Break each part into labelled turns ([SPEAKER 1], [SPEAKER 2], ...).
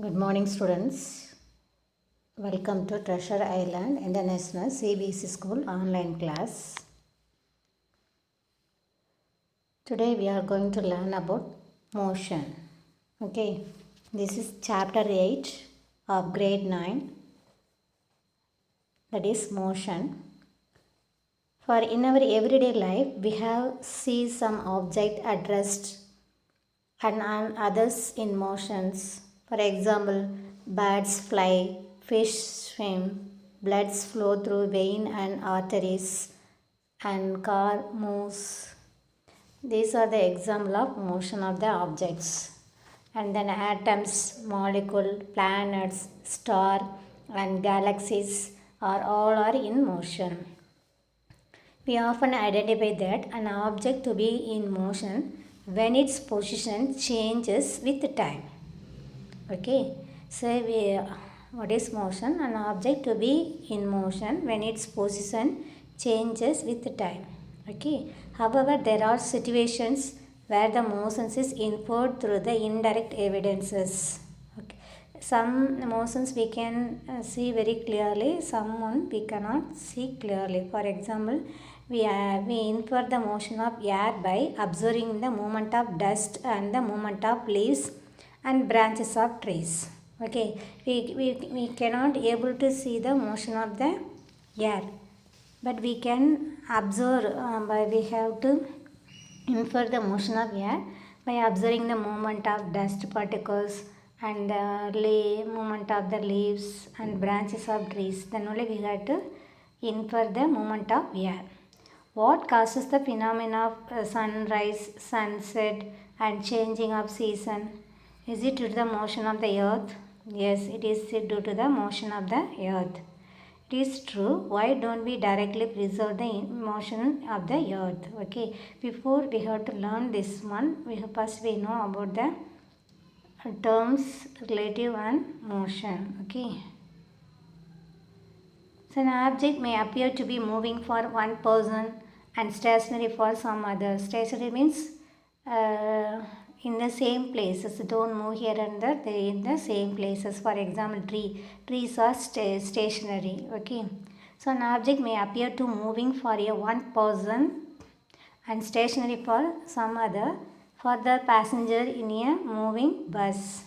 [SPEAKER 1] Good morning, students. Welcome to Treasure Island International CBSE School online class. Today we are going to learn about motion. Okay, this is chapter 8 of grade 9, that is motion. For in our everyday life, we have see some object at rest and others in motions. For example, birds fly, fish swim, bloods flow through vein and arteries, and car moves. These are the example of motion of the objects. And then atoms, molecule, planets, star, and galaxies are all are in motion. We often identify that an object to be in motion when its position changes with time. Okay, so what is motion? An object to be in motion when its position changes with time. Okay, however, there are situations where the motion is inferred through the indirect evidences. Okay. Some motions we can see very clearly, some one we cannot see clearly. For example, we infer the motion of air by observing the movement of dust and the movement of leaves and branches of trees. Okay, we cannot able to see the motion of the air, but we can observe by we have to infer the motion of air by observing the movement of dust particles and the movement of the leaves and branches of trees. Then only we have to infer the movement of air. What causes the phenomena of sunrise, sunset, and changing of season? Is it due to the motion of the earth? Yes, it is due to the motion of the earth. It is true. Why don't we directly preserve the motion of the earth? Okay, before we have to learn this one, first we know about the terms relative and motion. Okay. So an object may appear to be moving for one person and stationary for some other. Stationary means in the same places. Don't move here and there. They in the same places. For example, trees are stationary. Okay. So an object may appear to moving for a one person and stationary for some other. For the passenger in a moving bus.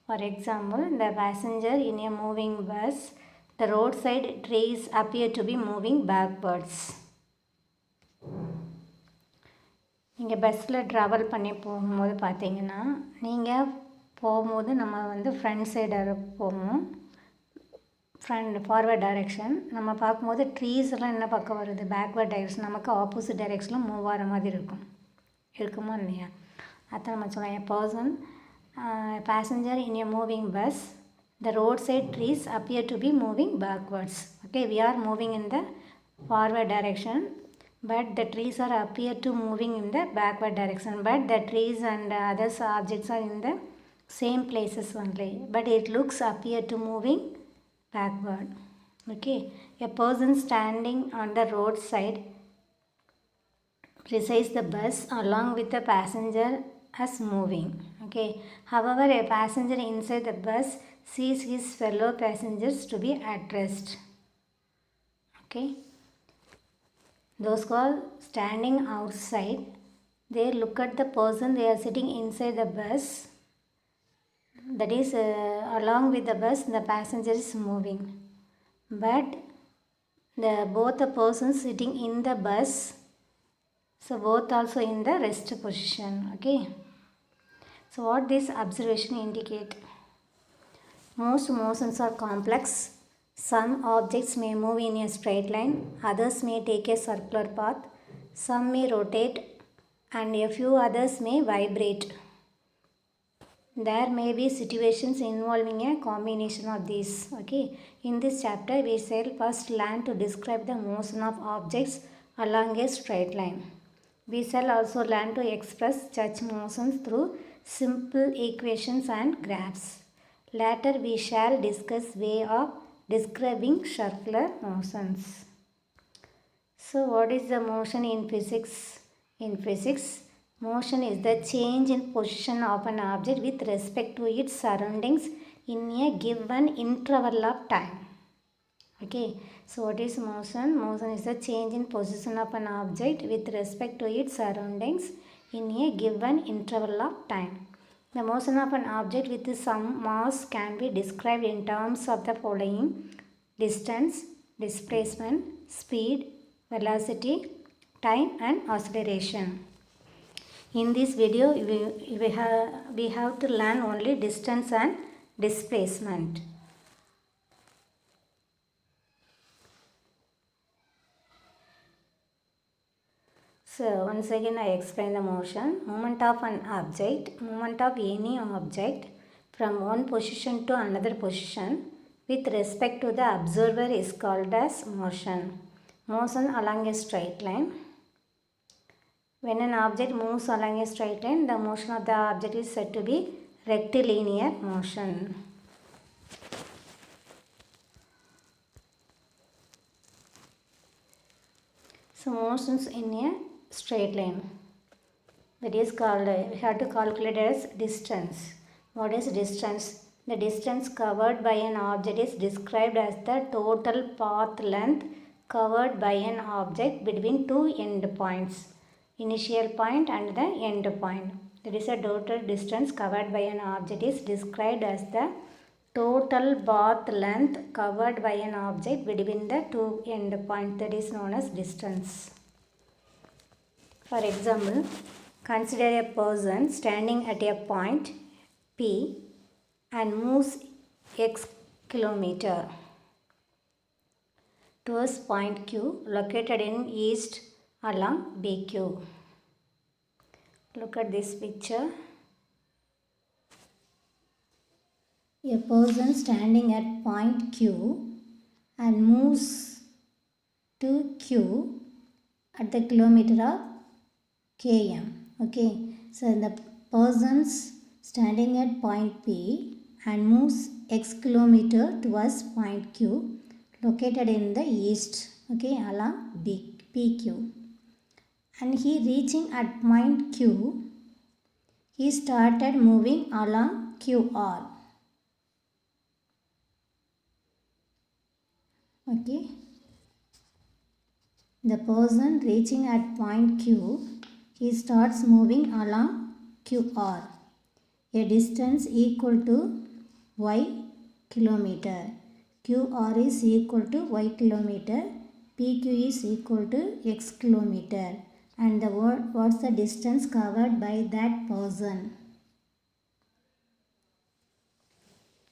[SPEAKER 1] For example, the passenger in a moving bus, the roadside trees appear to be moving backwards. நீங்கள் பஸ்ஸில் travel பண்ணி போகும்போது பார்த்தீங்கன்னா நீங்கள் போகும்போது நம்ம வந்து front side போவோம், ஃபார்வர்ட் டைரெக்ஷன். நம்ம பார்க்கும்போது ட்ரீஸ் எல்லாம் என்ன பக்கம் வருது, பேக்வர்ட் டைரெக்ஷன், நமக்கு ஆப்போசிட் டைரெக்ஷனில் மூவ் ஆகிற மாதிரி இருக்குமா இல்லையா? அதை நம்ம சொல்லலாம். A person passenger in a moving bus, the roadside trees appear to be moving backwards. Okay, we are moving in the forward direction, but the trees are appear to moving in the backward direction, but the trees and other objects are in the same places only, but it looks appear to moving backward. Okay, a person standing on the roadside precedes the bus along with the passenger as moving. Okay, however, a passenger inside the bus sees his fellow passengers to be at rest. Okay, those who are standing outside, they look at the person they are sitting inside the bus, that is along with the bus the passenger is moving, but both the persons sitting in the bus, so both also in the rest position. Okay, so what this observation indicate? Most motions are complex. Some objects may move in a straight line, others may take a circular path, some may rotate, and a few others may vibrate. There may be situations involving a combination of these. Okay, in this chapter we shall first learn to describe the motion of objects along a straight line. We shall also learn to express such motions through simple equations and graphs. Later we shall discuss way of describing circular motions. So what is the motion in physics? In physics, Motion is the change in position of an object with respect to its surroundings in a given interval of time. Okay, so what is motion? Motion is the change in position of an object with respect to its surroundings in a given interval of time. The motion of an object with some mass can be described in terms of the following: distance, displacement, speed, velocity, time and acceleration. In this video, we have to learn only distance and displacement. So once again I explain the motion. Movement of an object, movement of any object from one position to another position with respect to the observer is called as motion. Motion along a straight line. When an object moves along a straight line, the motion of the object is said to be rectilinear motion. So motions in a straight line, that is called, we have to calculate as distance. What is distance? The distance covered by an object is described as the total path length covered by an object between two endpoints, initial point and the end point. That is, a total distance covered by an object is described as the total path length covered by an object between the two endpoints, that is known as distance. For example, consider a person standing at a point P and moves x kilometer towards point Q located in east along BQ. Look at this picture. A person standing at point Q and moves to Q at the kilometer of km. Okay, so the person's standing at point P and moves x kilometer towards point Q located in the east, okay, along PQ. And he reaching at point Q, he started moving along QR. Okay, the person reaching at point Q, he starts moving along QR, a distance equal to y kilometer. QR is equal to y kilometer, PQ is equal to x kilometer, and the what's the distance covered by that person?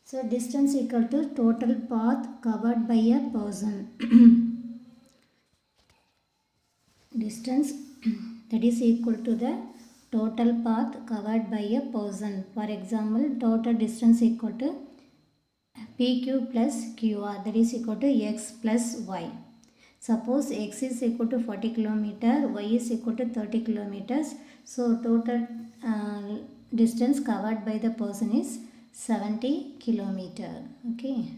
[SPEAKER 1] So distance equal to total path covered by a person. Distance that is equal to the total path covered by a person. For example, total distance equal to PQ plus QR, that is equal to x plus y. Suppose x is equal to 40 km, y is equal to 30 kilometers. So total distance covered by the person is 70 kilometer. Okay.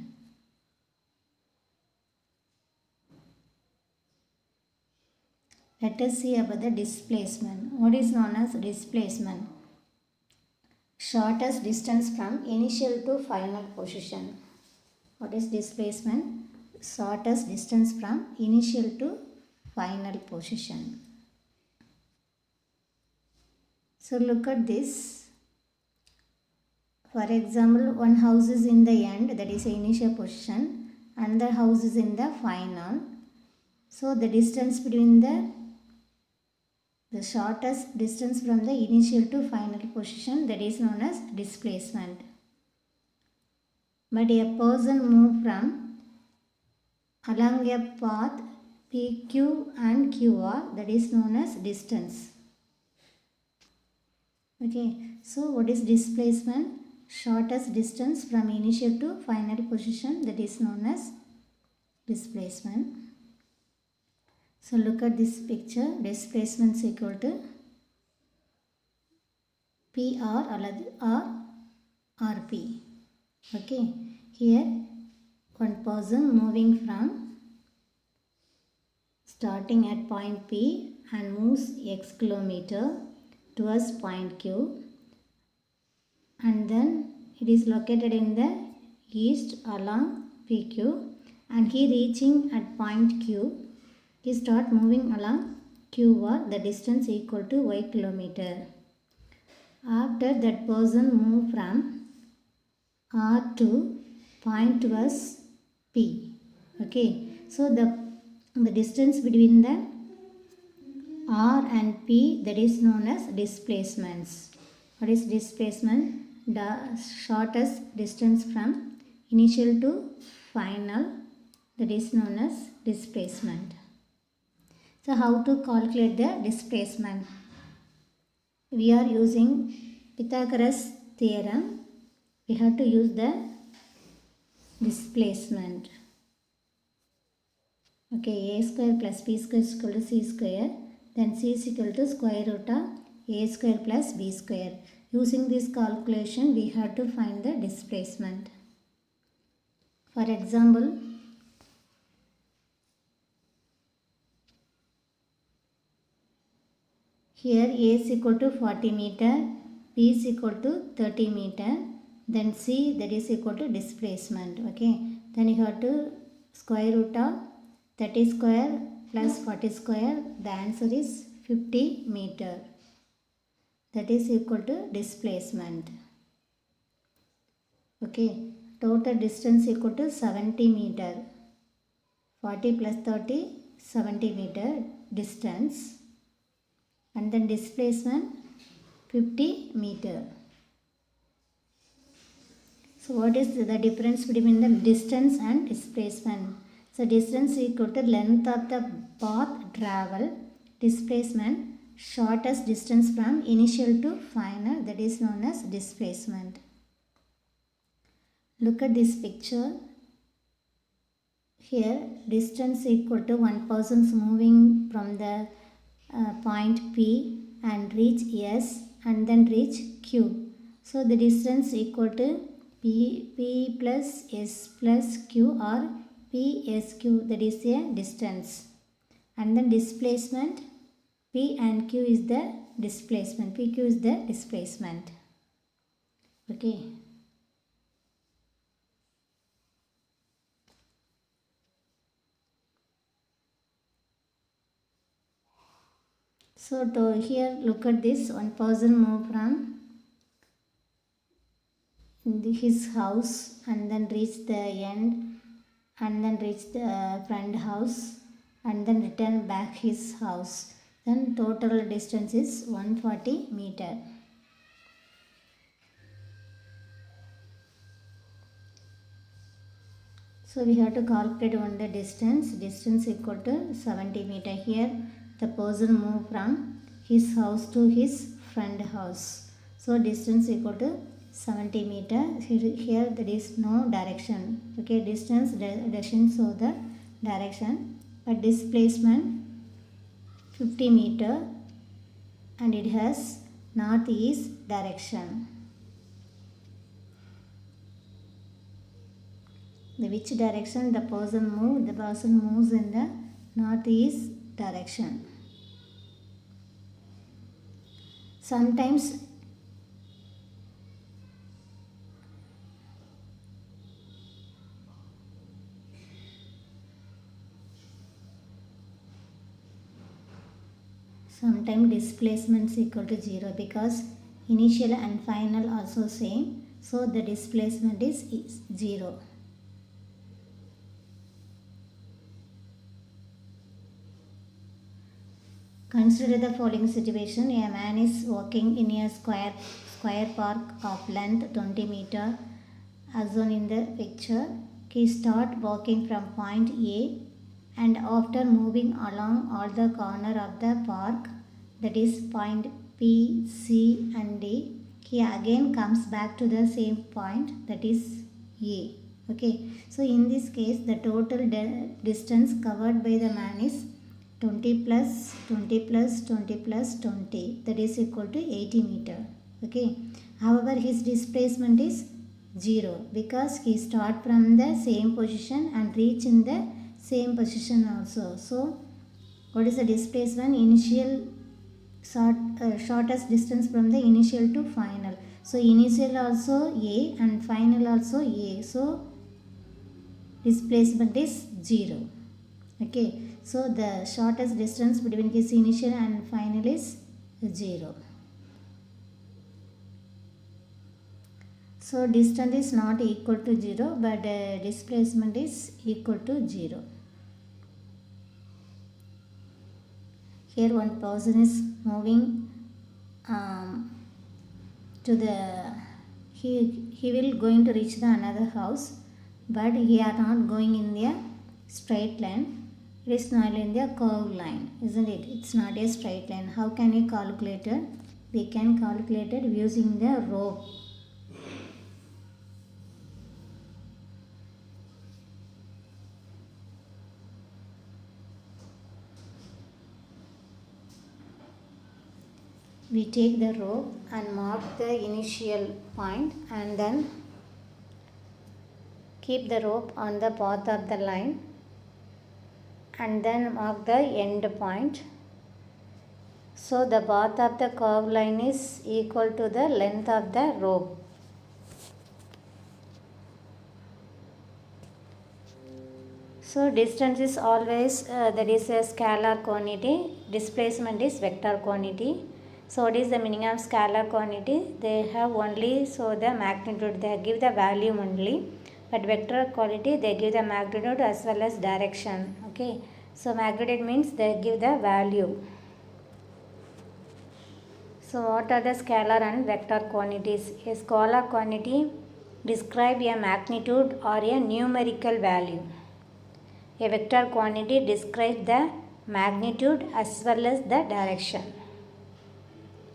[SPEAKER 1] Let us see about the displacement. What is known as displacement? Shortest distance from initial to final position. What is displacement? Shortest distance from initial to final position. So look at this. For example, one house is in the end, that is the initial position, and the house is in the final. So the distance between the shortest distance from the initial to final position, that is known as displacement. But a person moves from along a path PQ and QR, that is known as distance. Okay, so what is displacement? Shortest distance from initial to final position, that is known as displacement. So look at this picture. Displacement is equal to PR or RP. Okay, here one person moving from starting at point P and moves x kilometer towards point Q, and then it is located in the east along PQ, and he reaching at point Q, he start moving along QR, the distance equal to y kilometer. After that person move from R to point towards P. Okay, so the distance between the R and P, that is known as displacements. What is displacement? The shortest distance from initial to final, that is known as displacement. So how to calculate the displacement? We are using Pythagoras theorem. We have to use the displacement. Okay, a square plus b square is equal to c square. Then c is equal to square root of a square plus b square. Using this calculation, we have to find the displacement. For example, here a is equal to 40 meter, b is equal to 30 meter, then c, that is equal to displacement. Okay, then you have to square root of 30 square plus 40 square, the answer is 50 meter. That is equal to displacement. Okay, total distance equal to 70 meter. 40 plus 30, 70 meter distance. And then displacement 50 meter. So what is the difference between the distance and displacement? So distance equal to length of the path travel, displacement shortest distance from initial to final, that is known as displacement. Look at this picture. Here distance equal to one person's moving from the point P and reach S and then reach Q. So the distance equal to P plus S plus Q or PSQ, that is a distance. And then displacement, P and Q is the displacement. PQ is the displacement. Okay. So to here look at this, one person move from his house and then reach the end and then reach the friend house and then return back his house. Then total distance is 140 meter. So we have to calculate on the distance. Distance equal to 70 meter. Here the person move from his house to his friend house. So distance equal to 70 meter. Here there is no direction. Okay, distance doesn't show the direction, but displacement 50 meter and it has northeast direction. Which direction the person moves? The person moves in the northeast direction. Sometimes displacement is equal to 0 because initial and final also same. So the displacement is 0. Consider the following situation. A man is walking in a square park of length 20 meter as shown in the picture. He start walking from point A and after moving along all the corner of the park, that is point P, C and D, he again comes back to the same point, that is A. Okay, so in this case the total distance covered by the man is 20 plus 20 plus 20 plus 20, that is equal to 80 meter. Okay, however his displacement is 0 because he start from the same position and reach in the same position also. So what is the displacement? Initial shortest distance from the initial to final. So initial also A and final also A. So displacement is 0. Okay, so the shortest distance between this initial and final is 0. So distance is not equal to 0, but displacement is equal to 0. Here one person is moving to the he will going to reach the another house, but he are not going in the straight line. It is not in the curved line, isn't it? It's not a straight line. How can we calculate it? We can calculate it using the rope. We take the rope and mark the initial point and then keep the rope on the path of the line and then mark the end point. So the path of the curved line is equal to the length of the rope. So distance is always that is a scalar quantity, displacement is vector quantity. So what is the meaning of scalar quantity? They have only so the magnitude, they give the value only, but vector quantity they give the magnitude as well as direction. Okay, so magnitude means they give the value. So what are the scalar and vector quantities? A scalar quantity describe a magnitude or a numerical value. A vector quantity describes the magnitude as well as the direction.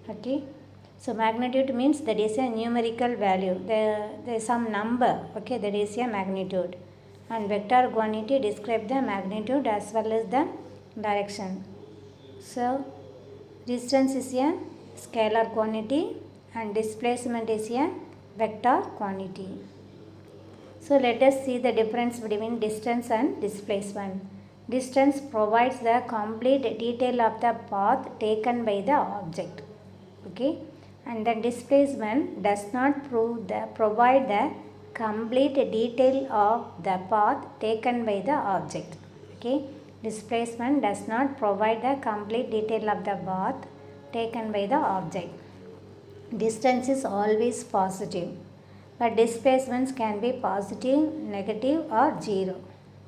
[SPEAKER 1] Okay, so magnitude means that is a numerical value. There is some number. Okay, that is a magnitude. And vector quantity describes the magnitude as well as the direction. So distance is a scalar quantity and displacement is a vector quantity. So let us see the difference between distance and displacement. Distance provides the complete detail of the path taken by the object. Okay, and the displacement does not provide the complete detail of the path taken by the object. Okay, displacement does not provide the complete detail of the path taken by the object. Distance is always positive, but displacements can be positive, negative or 0.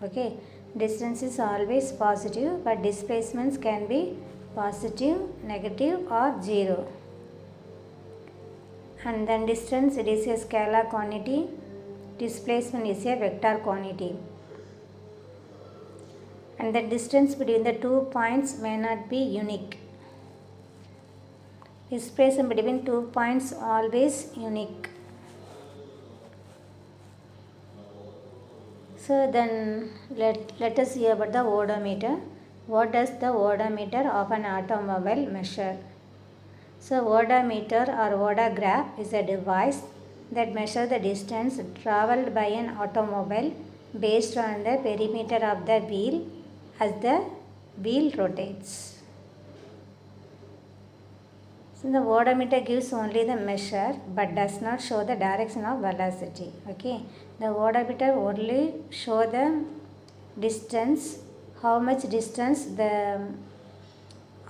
[SPEAKER 1] Okay, distance is always positive, but displacements can be positive, negative or 0. And then distance, it is a scalar quantity, displacement is a vector quantity. And the distance between the 2 points may not be unique. Displacement between 2 points always unique. So then let us see about the odometer. What does the odometer of an automobile measure? So odometer or odograph is a device that measures the distance traveled by an automobile based on the perimeter of the wheel as the wheel rotates. So the odometer gives only the measure but does not show the direction of velocity. Okay, the odometer only show the distance, how much distance the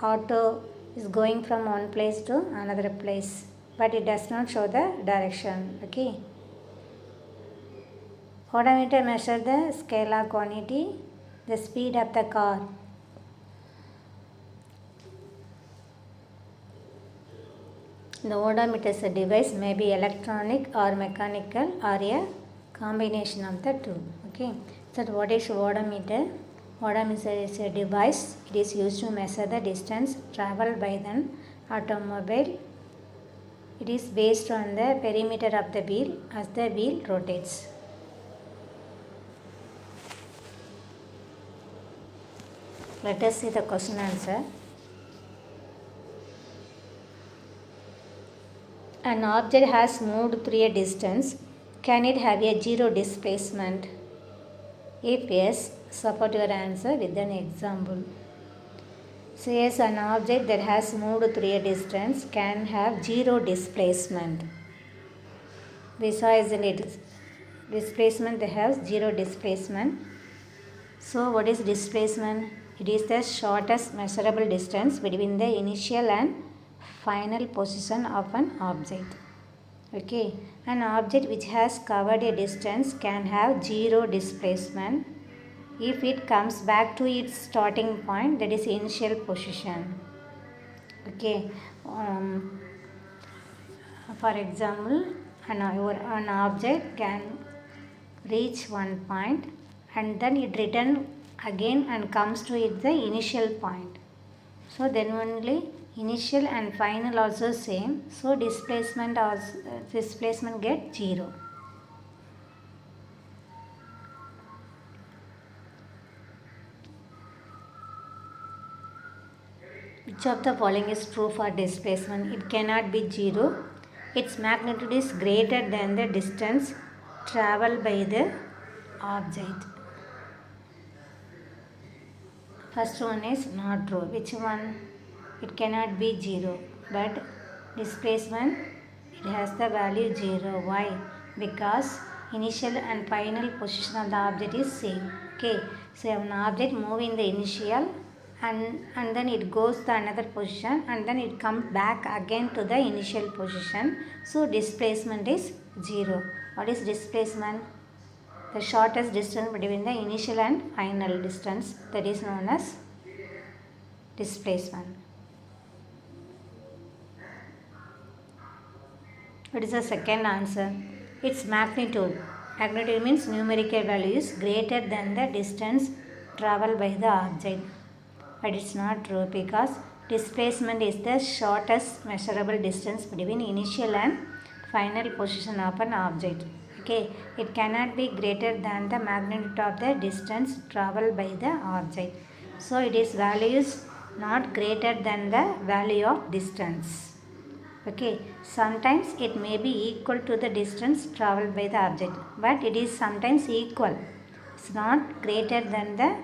[SPEAKER 1] auto is going from one place to another place, but it does not show the direction. Okay, odometer measures the scalar quantity, the speed of the car. The odometer is a device, may be electronic or mechanical or a combination of the two. Okay, so what is odometer? Odometer is a device. It is used to measure the distance traveled by an automobile. It is based on the perimeter of the wheel as the wheel rotates. Let us see the question answer. An object has moved through a distance. Can it have a zero displacement? If yes, support your answer with an example. says an object that has moved through a distance can have zero displacement. We saw, isn't it? Displacement, they have zero displacement. So what is displacement? It is the shortest measurable distance between the initial and final position of an object. Okay, an object which has covered a distance can have zero displacement if it comes back to its starting point, that is initial position. Okay, for example, an object can reach one point and then it return again and comes to it the initial point. So then only initial and final also same. So displacement get zero. Which of the following is true for displacement? It cannot be zero. Its magnitude is greater than the distance traveled by the object. First one is not true. Which one? It cannot be zero. But displacement, it has the value 0. Why? Because initial and final position of the object is same. Okay. So an object move in the initial and then it goes to another position and then it comes back again to the initial position. So displacement is 0. What is displacement? The shortest distance between the initial and final distance, that is known as displacement. What is the second answer? Its magnitude. Magnitude means numerical value is greater than the distance traveled by the object. But it's not true because displacement is the shortest measurable distance between initial and final position of an object. Okay, it cannot be greater than the magnitude of the distance traveled by the object. So it is values not greater than the value of distance. Okay, sometimes it may be equal to the distance traveled by the object, but it is sometimes equal. It's not greater than the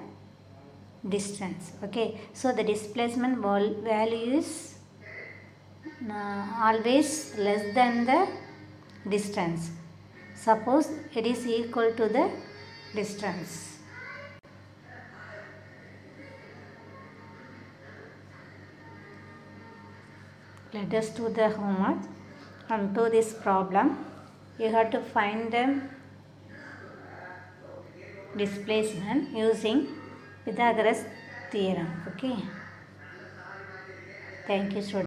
[SPEAKER 1] distance. Okay, so the displacement value is always less than the distance. Suppose it is equal to the distance. Let us do the homework. And to this problem, you have to find the displacement using Pythagoras theorem. Okay. Thank you, students.